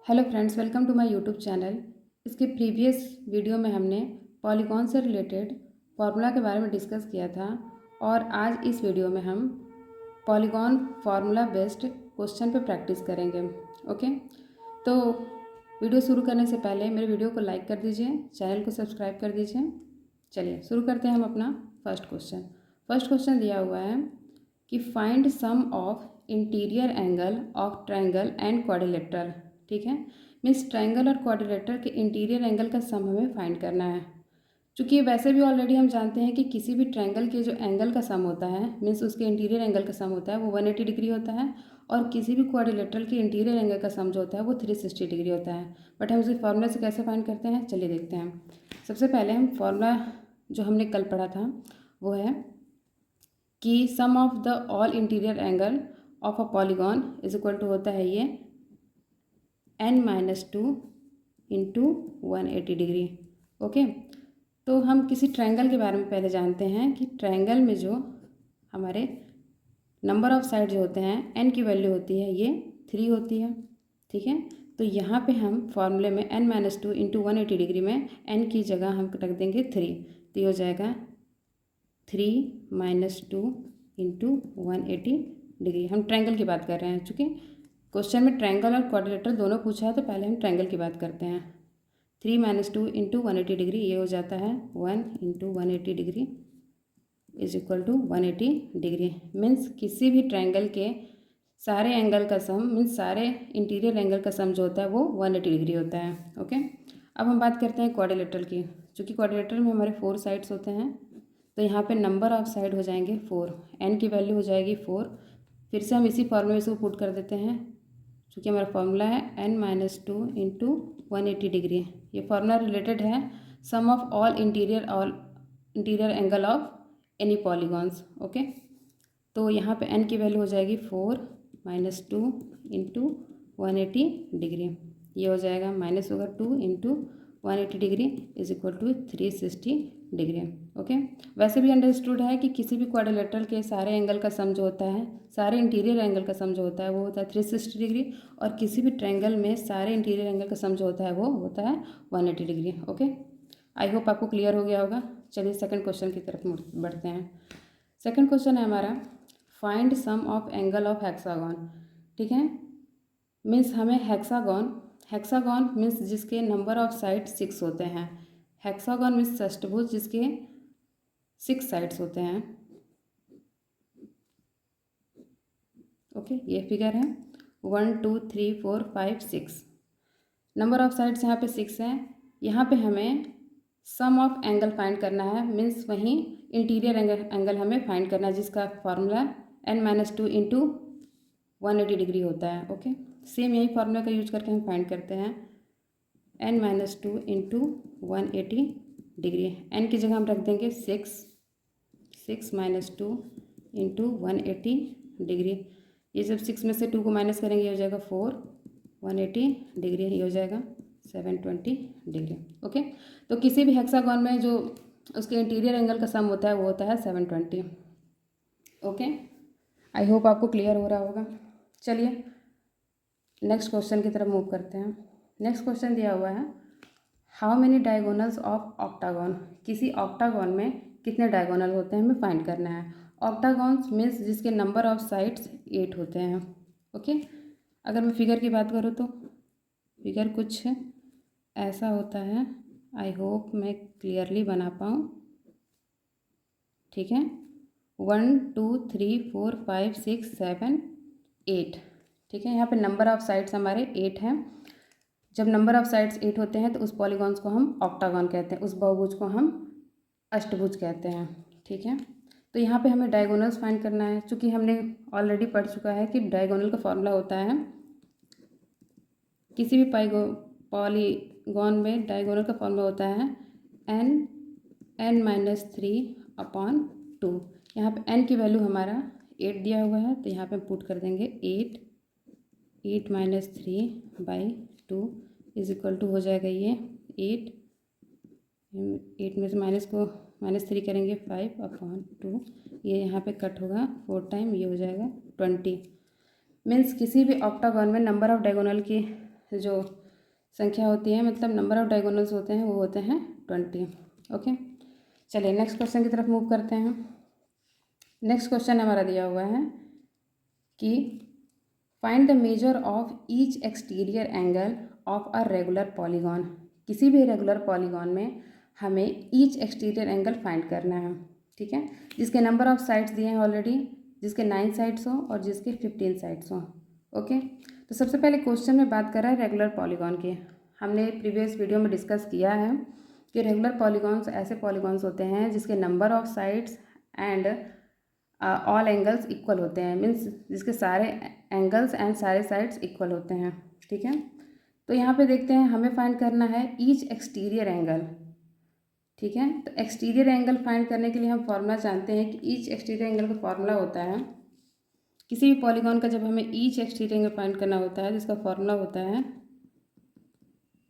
Hello friends, welcome to my YouTube channel. इसके previous video में हमने पॉलीगॉन से रिलेटेड फार्मूला के बारे में डिस्कस किया था और आज इस वीडियो में हम पॉलीगॉन फार्मूला बेस्ड क्वेश्चन पे प्रैक्टिस करेंगे। ओके, तो वीडियो शुरू करने से पहले मेरे वीडियो को लाइक कर दीजिए, चैनल को सब्सक्राइब कर दीजिए। चलिए शुरू करते हैं हम अपना फर्स्ट क्वेश्चन। फर्स्ट क्वेश्चन दिया हुआ है कि find sum of interior angle of triangle and quadrilateral. ठीक है, मीन्स ट्रायंगल और क्वाड्रिलेटरल के इंटीरियर एंगल का सम हमें फाइंड करना है। चूँकि वैसे भी ऑलरेडी हम जानते हैं कि किसी भी ट्रायंगल के जो एंगल का सम होता है मीन्स उसके इंटीरियर एंगल का सम होता है वो 180 डिग्री होता है, और किसी भी क्वाड्रिलेटरल के इंटीरियर एंगल का सम जो होता है वो 360 डिग्री होता है। बट हम उसे फार्मूला से कैसे फाइंड करते हैं, चलिए देखते हैं। सबसे पहले हम फार्मूला जो हमने कल पढ़ा था वो है कि sum of the all interior angle of a polygon is equal to होता है ये n-2 इंटू 180 डिग्री। ओके, तो हम किसी ट्रायंगल के बारे में पहले जानते हैं कि ट्रायंगल में जो हमारे नंबर ऑफ़ साइड जो होते हैं n की वैल्यू होती है ये 3 होती है। ठीक है, तो यहाँ पे हम फॉर्मूले में n-2 इंटू 180 डिग्री में n की जगह हम रख देंगे 3, तो ये हो जाएगा 3-2 इंटू 180 डिग्री। हम ट्रायंगल की बात कर रहे हैं, चूँकि क्वेश्चन में ट्रायंगल और क्वाड्रिलेटरल दोनों पूछा है तो पहले हम ट्रायंगल की बात करते हैं। 3-2 इंटू 180 डिग्री ये हो जाता है 1 into 180 degree is equal to 180 degree. Means किसी भी ट्रायंगल के सारे एंगल का सम मीन्स सारे इंटीरियर एंगल का सम जो होता है वो 180 डिग्री होता है। ओके, अब हम बात करते हैं क्वाड्रिलेटरल की। चूँकि क्वाड्रिलेटरल में हमारे 4 साइड्स होते हैं तो यहाँ पे नंबर ऑफ साइड हो जाएंगे 4, n की वैल्यू हो जाएगी 4। फिर से हम इसी फॉर्मूले में इसको पुट कर देते हैं, क्योंकि हमारा फॉर्मूला है n-2 इंटू 180 डिग्री। ये फार्मूला रिलेटेड है sum of all interior angle of any polygons. Okay, तो यहाँ पे n की वैल्यू हो जाएगी 4-2 इंटू 180 डिग्री। ये हो जाएगा माइनस होगा 2 into 180 degree is equal to 360 degree. Okay, वैसे भी अंडरस्टूड है कि किसी भी क्वाड्रिलेटरल के सारे एंगल का सम जो होता है सारे इंटीरियर एंगल का सम जो होता है वो होता है 360 डिग्री, और किसी भी ट्रायंगल में सारे इंटीरियर एंगल का सम जो होता है वो होता है 180 डिग्री। ओके, आई होप आपको क्लियर हो गया होगा। चलिए सेकंड क्वेश्चन की तरफ बढ़ते हैं। सेकंड क्वेश्चन है हमारा find sum of angle of hexagon. ठीक है, मीन्स हमें हेक्सागॉन मीन्स जिसके नंबर ऑफ साइड 6 होते हैं। हेक्सागॉन मीन्स षष्टभुज जिसके 6 साइड्स होते हैं। ओके, ये फिगर है 1 2 3 4 5 6। नंबर ऑफ साइड्स यहाँ पे 6 हैं। यहाँ पे हमें सम ऑफ एंगल फाइंड करना है, मीन्स वहीं इंटीरियर एंगल हमें फाइंड करना है जिसका फार्मूला n-2 इंटू 180 डिग्री होता है। ओके, सेम यही फार्मूला का यूज करके हम फाइंड करते हैं n-2 इंटू 180 डिग्री। n की जगह हम रख देंगे 6-2 इंटू 180 डिग्री। ये जब 6 में से 2 को माइनस करेंगे ये हो जाएगा 4, 180 डिग्री ये हो जाएगा 720 डिग्री। ओके, तो किसी भी हेक्सागॉन में जो उसके इंटीरियर एंगल का सम होता है वो होता है 720। ओके, आई होप आपको क्लियर हो रहा होगा। चलिए नेक्स्ट क्वेश्चन की तरफ मूव करते हैं। नेक्स्ट क्वेश्चन दिया हुआ है how many diagonals of octagon. किसी ऑक्टागॉन में कितने डायगोनल होते हैं हमें फाइंड करना है। ऑक्टागॉन्स मीन्स जिसके नंबर ऑफ साइड्स 8 होते हैं। ओके, अगर मैं फिगर की बात करूँ तो फिगर कुछ ऐसा होता है, आई होप मैं क्लियरली बना पाऊँ। ठीक है, 1 2 3 4 5 6 7 8। ठीक है, यहाँ पे नंबर ऑफ साइड्स हमारे 8 हैं। जब नंबर ऑफ साइड्स 8 होते हैं तो उस पॉलीगॉन्स को हम ऑक्टागॉन कहते हैं, उस बहुभुज को हम अष्टभुज कहते हैं। ठीक है, तो यहाँ पे हमें डायगोनल्स फाइंड करना है। चूँकि हमने ऑलरेडी पढ़ चुका है कि डायगोनल का फॉर्मूला होता है किसी भी पॉलीगॉन में डायगोनल का फॉर्मूला होता है n-3/2। यहाँ पे n की वैल्यू हमारा 8 दिया हुआ है तो यहाँ पे पुट कर देंगे 8 इज इक्वल टू हो जाएगा ये 8 में से -3 करेंगे 5/2। ये यहाँ पे कट होगा 4 टाइम, ये हो जाएगा 20। मीन्स किसी भी ऑक्टागॉन में नंबर ऑफ डायगोनल की जो संख्या होती है, मतलब नंबर ऑफ डायगोनल्स होते हैं, वो होते हैं 20। ओके, चलिए नेक्स्ट क्वेश्चन की तरफ मूव करते हैं। नेक्स्ट क्वेश्चन हमारा दिया हुआ है कि find the measure of each exterior angle of a regular polygon. किसी भी रेगुलर पॉलीगॉन में हमें ईच एक्सटीरियर एंगल फाइंड करना है, ठीक है, जिसके नंबर ऑफ साइड्स दिए हैं ऑलरेडी, जिसके 9 साइड्स हों और जिसके 15 साइड्स हों। ओके, तो सबसे पहले क्वेश्चन में बात कर रहा है रेगुलर पॉलीगॉन की। हमने प्रीवियस वीडियो में डिस्कस किया है कि रेगुलर पॉलीगॉन्स ऐसे पॉलीगॉन्स होते हैं जिसके number of sides and all angles equal होते हैं, मीन्स जिसके सारे एंगल्स एंड सारे साइड्स इक्वल होते हैं, ठीक है। तो यहाँ पे देखते हैं, हमें फाइंड करना है ईच एक्सटीरियर एंगल, ठीक है। तो एक्सटीरियर एंगल फाइंड करने के लिए हम फॉर्मूला जानते हैं कि ईच एक्सटीरियर एंगल का फॉर्मूला होता है, किसी भी पॉलीगॉन का जब हमें ईच एक्सटीरियर एंगल फाइंड करना होता है, जिसका फॉर्मूला होता है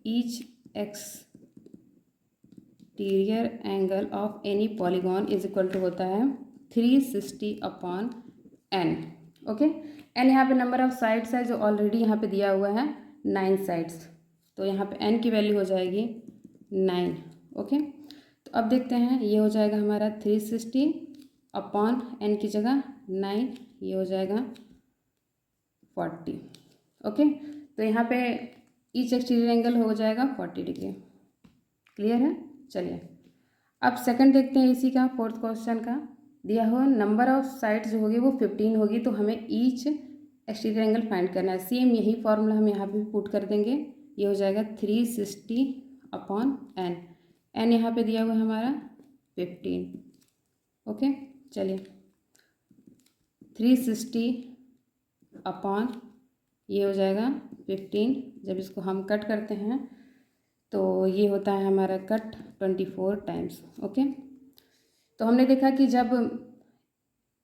each exterior angle of any polygon is equal to होता है 360/n। ओके, एन यहाँ पे नंबर ऑफ साइड्स है जो ऑलरेडी यहाँ पे दिया हुआ है 9 साइड्स, तो यहाँ पे n की वैल्यू हो जाएगी 9। ओके, तो अब देखते हैं, ये हो जाएगा हमारा 360/n की जगह 9, ये हो जाएगा 40। ओके, तो यहाँ पे ईच एक्सटीरियर एंगल हो जाएगा 40 डिग्री। क्लियर है? चलिए अब सेकंड देखते हैं इसी का, फोर्थ क्वेश्चन का दिया हुआ नंबर ऑफ साइड्स जो होगी वो 15 होगी, तो हमें ईच एक्सटीरियर एंगल फाइंड करना है। सेम यही फॉर्मूला हम यहाँ पे पुट कर देंगे, ये हो जाएगा 360/n। n यहाँ पे दिया हुआ है हमारा 15। ओके, चलिए 360/ ये हो जाएगा 15। जब इसको हम कट करते हैं तो ये होता है हमारा कट 24 टाइम्स। ओके, तो हमने देखा कि जब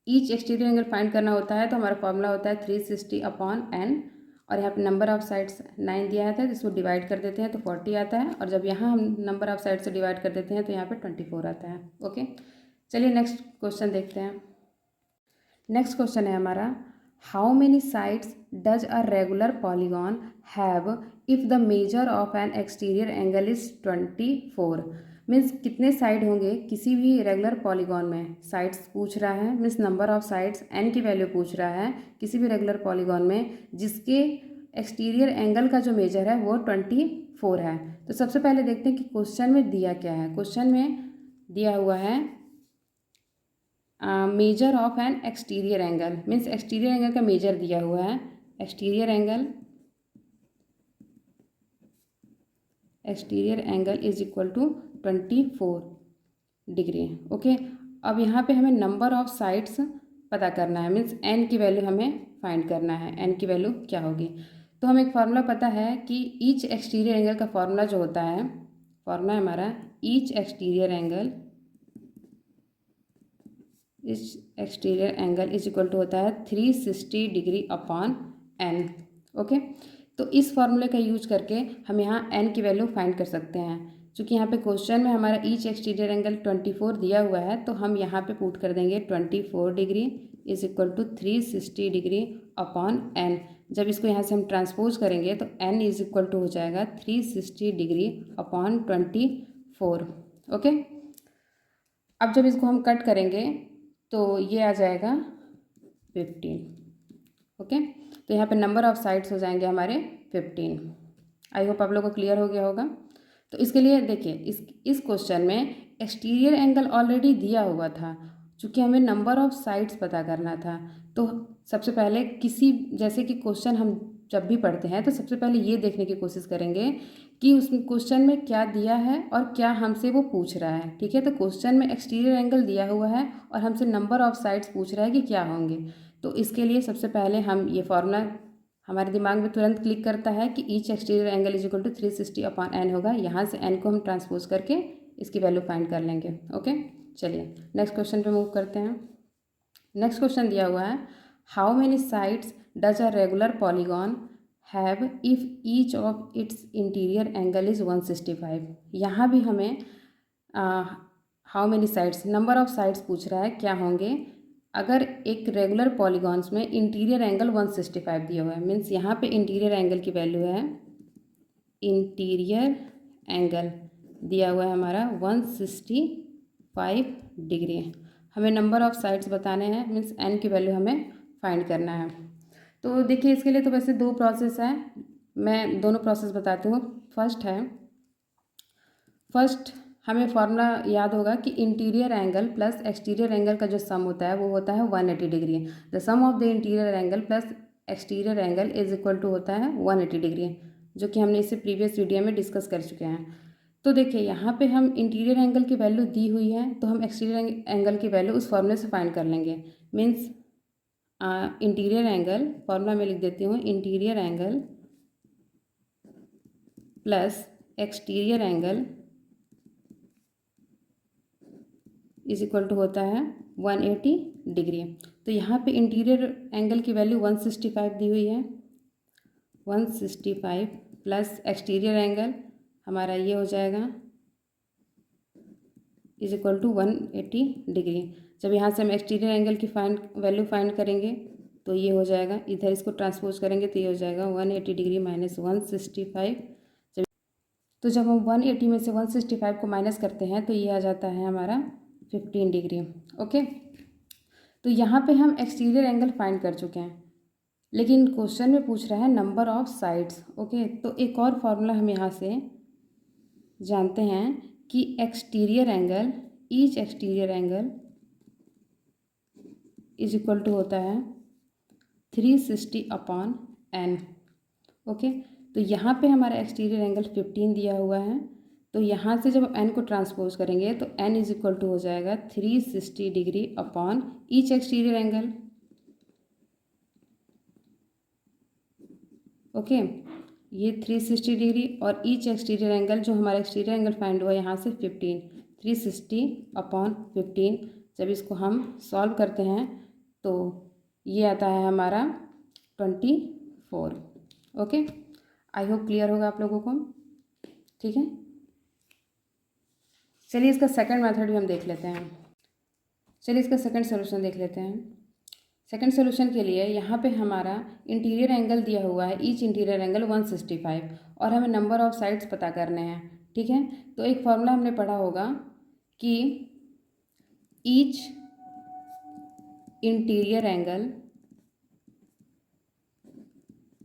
ईच एक्सटीरियर एंगल फाइंड करना होता है तो हमारा फॉर्मूला होता है 360/n, और यहाँ पे नंबर ऑफ साइड्स 9 दिया था, जिसको डिवाइड कर देते हैं तो 40 आता है, और जब यहाँ हम नंबर ऑफ साइड से डिवाइड कर देते हैं तो यहाँ पे 24 आता है। ओके, चलिए नेक्स्ट क्वेश्चन देखते हैं। नेक्स्ट क्वेश्चन है हमारा, how many sides does a regular polygon have if the major of an exterior angle is 24। Means कितने साइड होंगे किसी भी रेगुलर पॉलीगॉन में, साइड्स पूछ रहा है, means number of sides n की वैल्यू पूछ रहा है किसी भी रेगुलर पॉलीगॉन में जिसके एक्सटीरियर एंगल का जो मेजर है वो 24 है। तो सबसे पहले देखते हैं कि क्वेश्चन में दिया क्या है। क्वेश्चन में दिया हुआ है measure of an exterior angle, means exterior angle का मेजर दिया हुआ है। Exterior angle is equal to 24 डिग्री। ओके, अब यहाँ पे हमें नंबर ऑफ साइड्स पता करना है, मीन्स n की वैल्यू हमें फाइंड करना है, n की वैल्यू क्या होगी। तो हमें एक फार्मूला पता है कि ईच एक्सटीरियर एंगल का फार्मूला जो होता है, फार्मूला हमारा each exterior angle is equal to होता है 360 डिग्री/n। ओके, तो इस फार्मूले का यूज करके हम यहाँ n की वैल्यू फाइंड कर सकते हैं। चूँकि यहाँ पे क्वेश्चन में हमारा ईच एक्सटीरियर एंगल 24 दिया हुआ है, तो हम यहाँ पे पुट कर देंगे 24 डिग्री इज इक्वल टू 360 डिग्री/n। जब इसको यहाँ से हम ट्रांसपोज करेंगे तो n इज इक्वल टू हो जाएगा 360 डिग्री/24। ओके, अब जब इसको हम कट करेंगे तो ये आ जाएगा 15। ओके, तो यहाँ पे नंबर ऑफ साइड्स हो जाएंगे हमारे 15। आई होप आप लोगों को क्लियर हो गया होगा। तो इसके लिए देखिए, इस क्वेश्चन में एक्सटीरियर एंगल ऑलरेडी दिया हुआ था, चूँकि हमें नंबर ऑफ साइड्स पता करना था। तो सबसे पहले किसी, जैसे कि क्वेश्चन हम जब भी पढ़ते हैं तो सबसे पहले ये देखने की कोशिश करेंगे कि उस क्वेश्चन में क्या दिया है और क्या हमसे वो पूछ रहा है। ठीक है, तो क्वेश्चन में एक्सटीरियर एंगल दिया हुआ है और हमसे नंबर ऑफ साइड्स पूछ रहा है कि क्या होंगे। तो इसके लिए सबसे पहले हम ये फॉर्मूला हमारे दिमाग में तुरंत क्लिक करता है कि each exterior angle is equal to 360/n होगा। यहाँ से n को हम ट्रांसपोज करके इसकी वैल्यू फाइंड कर लेंगे। ओके, चलिए नेक्स्ट क्वेश्चन पे मूव करते हैं। नेक्स्ट क्वेश्चन दिया हुआ है, how many sides does a regular polygon have if each of its interior angle is 165। यहाँ भी हमें how many sides, number of sides पूछ रहा है क्या होंगे अगर एक रेगुलर पॉलीगॉन्स में इंटीरियर एंगल 165 दिया हुआ है। मीन्स यहाँ पे इंटीरियर एंगल की वैल्यू है इंटीरियर एंगल दिया हुआ है हमारा 165 डिग्री। हमें नंबर ऑफ़ साइड्स बताने हैं, मीन्स एन की वैल्यू हमें फाइंड करना है। तो देखिए इसके लिए तो वैसे दो प्रोसेस है, मैं दोनों प्रोसेस बताती हूँ। फर्स्ट हमें फॉर्मूला याद होगा कि interior angle plus exterior angle का जो सम होता है वो होता है 180 डिग्री। The sum of the interior angle plus exterior angle is equal to होता है 180 डिग्री, जो कि हमने इसे प्रीवियस वीडियो में डिस्कस कर चुके हैं। तो देखिए यहाँ पे हम इंटीरियर एंगल की वैल्यू दी हुई है, तो हम एक्सटीरियर एंगल की वैल्यू उस फॉर्मूले से फाइंड कर लेंगे। मीन्स इंटीरियर एंगल, फॉर्मूला में लिख देती हूँ, interior angle plus exterior angle is equal to होता है 180 डिग्री। तो यहाँ पे इंटीरियर एंगल की वैल्यू 165 दी हुई है, 165 प्लस एक्सटीरियर एंगल हमारा ये हो जाएगा इज इक्वल टू 180 डिग्री। जब यहाँ से हम एक्सटीरियर एंगल की वैल्यू फाइंड करेंगे तो ये हो जाएगा, इधर इसको ट्रांसपोज करेंगे तो ये हो जाएगा 180 डिग्री माइनस 165। तो जब हम 180 में से 165 को माइनस करते हैं तो ये आ जाता है हमारा 15 डिग्री। ओके, तो यहाँ पे हम एक्सटीरियर एंगल फाइंड कर चुके हैं, लेकिन क्वेश्चन में पूछ रहा है नंबर ऑफ साइड्स। ओके, तो एक और फॉर्मूला हम यहाँ से जानते हैं कि exterior angle, each exterior angle is equal to होता है 360 अपॉन n। ओके, तो यहाँ पे हमारा एक्सटीरियर एंगल 15 दिया हुआ है, तो यहाँ से जब n को ट्रांसपोज करेंगे तो n इज इक्वल टू हो जाएगा 360 degree upon each exterior angle. Okay, ये 360 डिग्री और ईच एक्सटीरियर एंगल, जो हमारा एक्सटीरियर एंगल फाइंड हुआ यहाँ से 15, 360 अपॉन 15। जब इसको हम सॉल्व करते हैं तो ये आता है हमारा 24। ओके, आई होप क्लियर होगा आप लोगों को। ठीक है, चलिए इसका सेकंड मेथड भी हम देख लेते हैं। चलिए इसका सेकंड सोल्यूशन देख लेते हैं। सेकंड सोल्यूशन के लिए यहाँ पे हमारा इंटीरियर एंगल दिया हुआ है, ईच इंटीरियर एंगल 165, और हमें नंबर ऑफ साइड्स पता करने हैं। ठीक है, तो एक फॉर्मूला हमने पढ़ा होगा कि each interior angle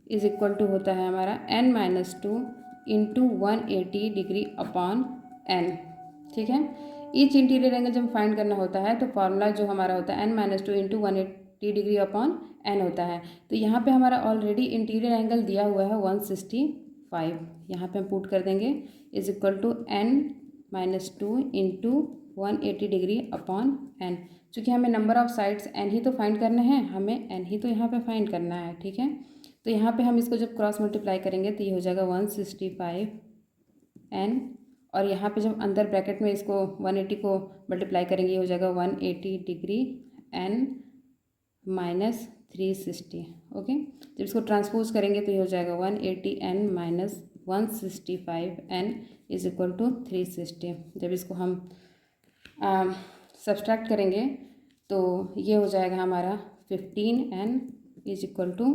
is equal to होता है हमारा n-2 into 180 degree upon n। ठीक है, ईच इंटीरियर एंगल जब फाइंड करना होता है तो फॉर्मूला जो हमारा होता है n-2 into 180 degree upon n होता है। तो यहाँ पे हमारा ऑलरेडी इंटीरियर एंगल दिया हुआ है 165, यहाँ पे हम पुट कर देंगे is equal to n-2 into 180 degree upon n। चूँकि हमें नंबर ऑफ साइड्स n ही तो फाइंड करना है, हमें n ही तो यहाँ पे फाइंड करना है। ठीक है, तो यहाँ पे हम इसको जब क्रॉस मल्टीप्लाई करेंगे तो ये हो जाएगा 165 n, और यहाँ पे जब अंदर ब्रैकेट में इसको 180 को मल्टीप्लाई करेंगे ये हो जाएगा 180 डिग्री n माइनस 360। ओके, जब इसको ट्रांसपोज करेंगे तो ये हो जाएगा 180 n minus 165 n is equal to 360। जब इसको हम सब्सट्रैक्ट करेंगे तो ये हो जाएगा हमारा 15n is equal to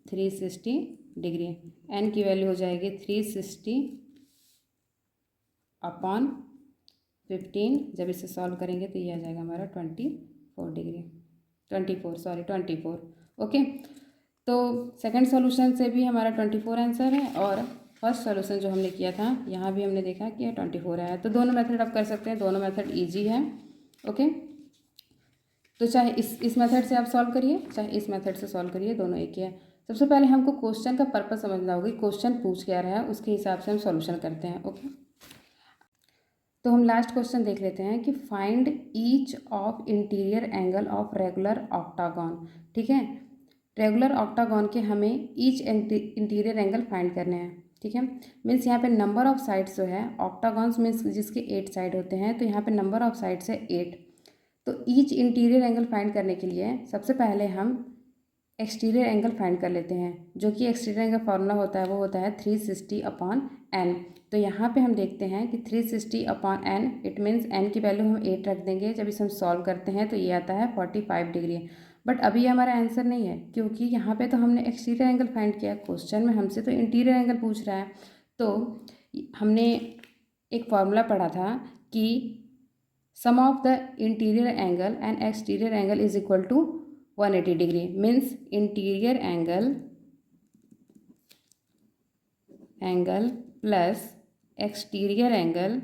360 degree. n की वैल्यू हो जाएगी 360 अपॉन 15। जब इसे सॉल्व करेंगे तो ये आ जाएगा हमारा 24। ओके, तो सेकंड सॉल्यूशन से भी हमारा 24 आंसर है, और फर्स्ट सॉल्यूशन जो हमने किया था यहाँ भी हमने देखा कि 24 है। तो दोनों मेथड आप कर सकते हैं, दोनों मेथड ईजी है। ओके, तो चाहे इस मेथड से आप सॉल्व करिए, चाहे इस मेथड से सॉल्व करिए, दोनों एक ही है। सबसे पहले हमको क्वेश्चन का पर्पस समझना होगा, क्वेश्चन पूछ क्या रहा है, उसके हिसाब से हम सॉल्यूशन करते हैं। ओके, तो हम लास्ट क्वेश्चन देख लेते हैं कि find each of interior angle of regular octagon. ठीक है, रेगुलर ऑक्टागॉन के हमें ईच इंटीरियर एंगल फाइंड करने हैं। ठीक है, मीन्स यहाँ पे नंबर ऑफ साइड्स जो है, ऑक्टागॉन्स मीन्स जिसके 8 साइड होते हैं, तो यहाँ पे नंबर ऑफ साइड्स है 8। तो ईच इंटीरियर एंगल फाइंड करने के लिए सबसे पहले हम एक्सटीरियर एंगल फाइंड कर लेते हैं, जो कि एक्सटीरियर एंगल फार्मूला होता है वो होता है 360 अपॉन n। तो यहाँ पे हम देखते हैं कि 360 upon n, it means n की वैल्यू हम 8 रख देंगे। जब इसे हम सॉल्व करते हैं तो ये आता है 45 डिग्री। बट अभी ये हमारा आंसर नहीं है, क्योंकि यहाँ पे तो हमने एक्सटीरियर एंगल फाइंड किया, क्वेश्चन में हमसे तो इंटीरियर एंगल पूछ रहा है। तो हमने एक फॉर्मूला पढ़ा था कि sum of the interior angle and exterior angle is equal to 180 degree, means interior angle plus exterior angle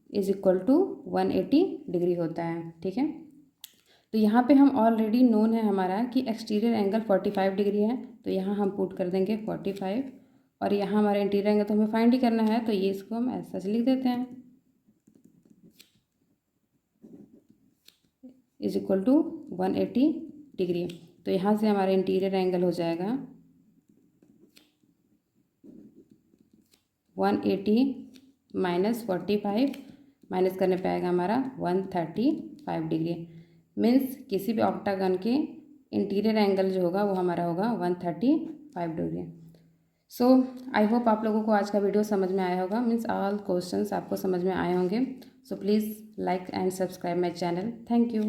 is equal to 180 degree होता है। ठीक है, तो यहाँ पे हम ऑलरेडी नोन है हमारा कि एक्सटीरियर एंगल 45 डिग्री है, तो यहाँ हम पुट कर देंगे 45, और यहाँ हमारा इंटीरियर एंगल तो हमें फाइंड ही करना है, तो ये इसको हम ऐसा लिख देते हैं इज इक्वल टू 180 डिग्री। तो यहाँ से हमारा इंटीरियर एंगल हो जाएगा 180 माइनस 45, माइनस करने पे आएगा हमारा 135 डिग्री, मीन्स किसी भी ऑक्टागन के इंटीरियर एंगल जो होगा वो हमारा होगा 135 डिग्री। सो आई होप आप लोगों को आज का वीडियो समझ में आया होगा, मीन्स ऑल क्वेश्चंस आपको समझ में आए होंगे। So please like and subscribe my channel. Thank you.